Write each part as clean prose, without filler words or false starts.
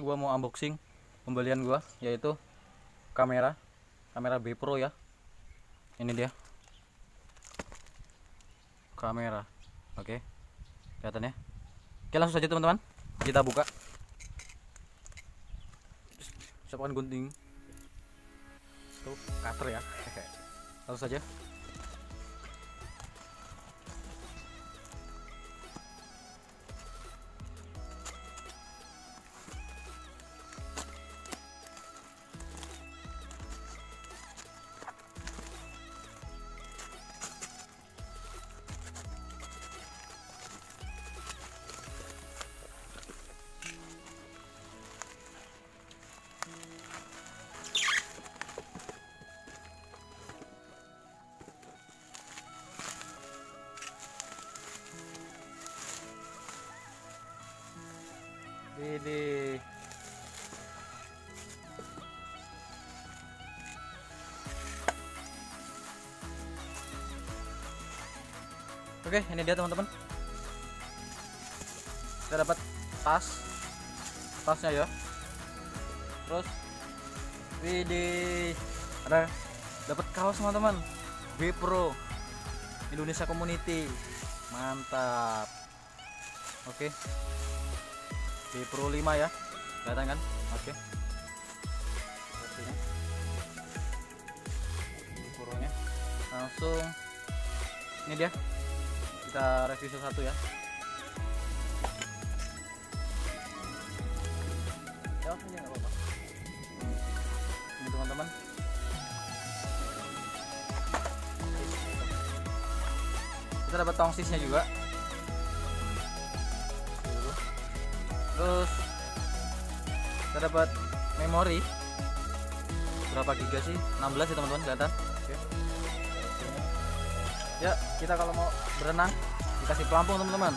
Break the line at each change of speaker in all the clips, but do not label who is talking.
gua mau unboxing pembelian gua, yaitu kamera B Pro ya. Ini dia kamera. Oke, kelihatan ya. Oke, langsung saja teman-teman, kita buka. Siapkan gunting tuh, cutter ya. Langsung saja. Ini oke, ini dia teman-teman. Kita dapat tasnya ya. Terus ada dapat kaos teman-teman, B Pro Indonesia Community, mantap. Oke, B Pro 5 ya, kelihatan kan? Oke, B Pro nya langsung ini dia, kita review satu ya. Jawab aja nggak apa-apa. Ini teman-teman, kita dapat tongsisnya juga. Terus kita dapat memori berapa giga sih? 16 ya teman-teman, kelihatan. Oke. Ya, kita kalau mau berenang dikasih pelampung teman-teman.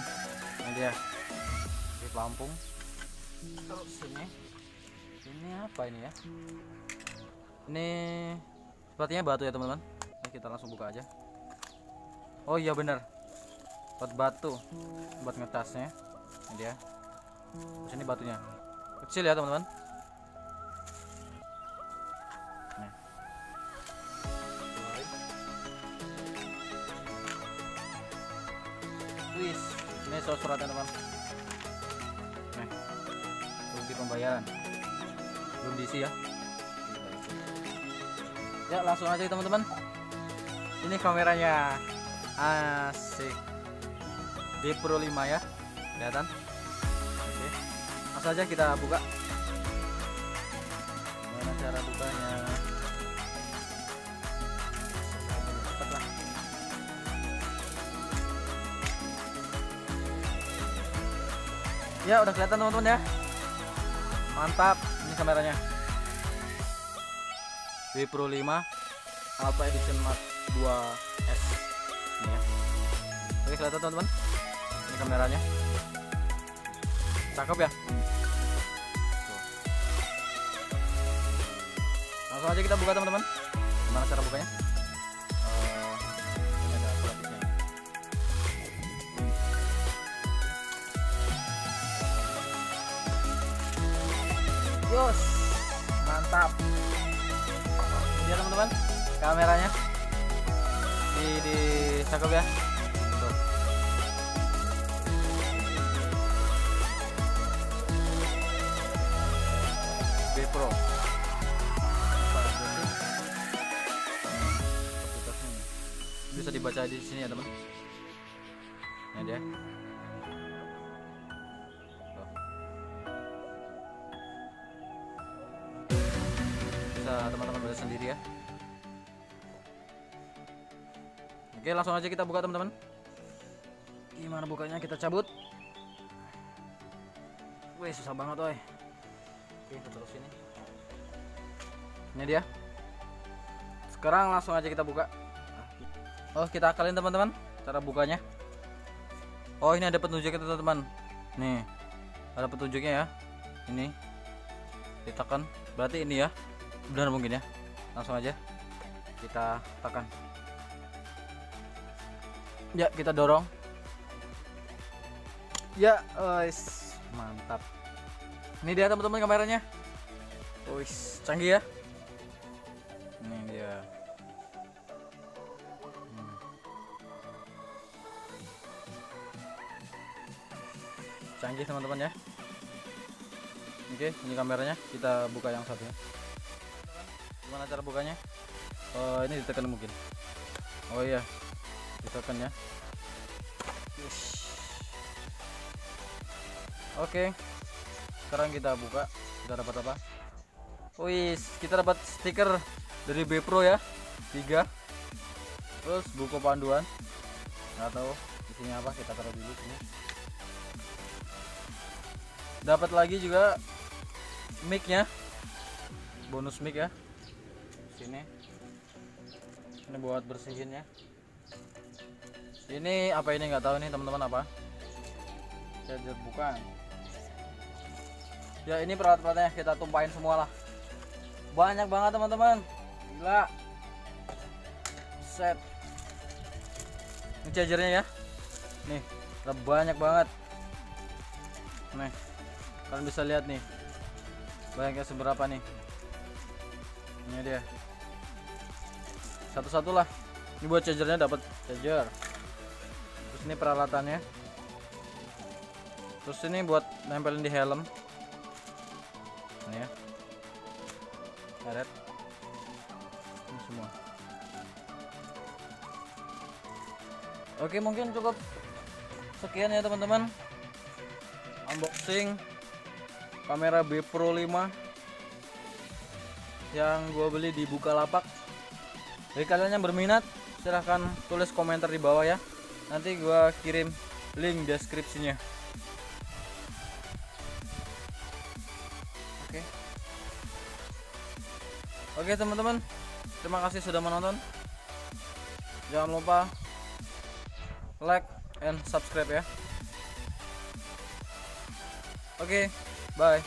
Ini dia, di pelampung. Terus ini apa ini ya? Ini sepertinya batu ya teman-teman. Kita langsung buka aja. Oh iya bener, buat batu, buat ngecasnya. Ini dia. Terus ini batunya kecil ya teman-teman. Nah, wis, ini suratnya teman. Nah, bukti pembayaran belum diisi ya. Ya langsung aja teman-teman. Ini kameranya, asik, B Pro 5 ya, kelihatan. Langsung aja kita buka. Gimana cara bukanya? Cepatlah. Ya udah kelihatan teman-teman ya. Mantap, ini kameranya. B Pro 5 Alpha Edition Mark 2S. Ini ya. Oke, kelihatan teman-teman. Ini kameranya. Cakep ya. Langsung aja kita buka teman-teman. Gimana cara bukanya? Ini ada plastiknya. Yos, mantap. Ini dia teman-teman, kameranya. Di cakep ya. Tuh. B Pro. Bisa dibaca di sini ya teman. Ini dia. Tuh. Bisa teman-teman baca sendiri ya. Oke, langsung aja kita buka teman-teman. Gimana bukanya? Kita cabut. Wih, susah banget woy. Oke, kita terus ini. Ini dia. Sekarang langsung aja kita buka. Oh, kita akalin teman-teman cara bukanya. Oh, ini ada petunjuknya teman-teman. Nih, ada petunjuknya ya. Ini ditekan, berarti ini ya. Benar mungkin ya. Langsung aja kita tekan. Ya, kita dorong. Ya, mantap. Ini dia teman-teman kameranya. Wih, canggih ya. Ini dia. Canggih teman-teman ya. Oke, ini kameranya. Kita buka yang satunya. Gimana cara bukanya? Ini ditekan mungkin. Oh iya, ditekan ya. Oke, sekarang kita buka. Kita dapat apa? Wih, kita dapat stiker dari Bepro ya, 3. Terus buku panduan. Nggak tahu isinya apa, kita taruh dulu sini. Dapat lagi juga mic-nya, bonus mic ya. Sini. Ini buat bersihin ya. Ini apa ini nggak tahu nih teman-teman apa? Charger bukan. Ya ini peralatan-peralatannya kita tumpahin semua lah. Banyak banget teman-teman. Gila. Set. Ini chargernya ya. Nih, ada banyak banget. Nih. Kalian bisa lihat nih. Banyaknya seberapa nih. Ini dia. Satu-satu lah. Ini buat chargernya, dapat charger. Terus ini peralatannya. Terus ini buat nempelin di helm. Ini ya. Karet. Ini semua. Oke, mungkin cukup sekian ya teman-teman. Unboxing kamera Bepro 5 yang gua beli di Bukalapak. Bagi kalian yang berminat, silahkan tulis komentar di bawah ya. Nanti gua kirim link deskripsinya. Oke teman-teman, terima kasih sudah menonton. Jangan lupa like and subscribe ya. Oke, bye.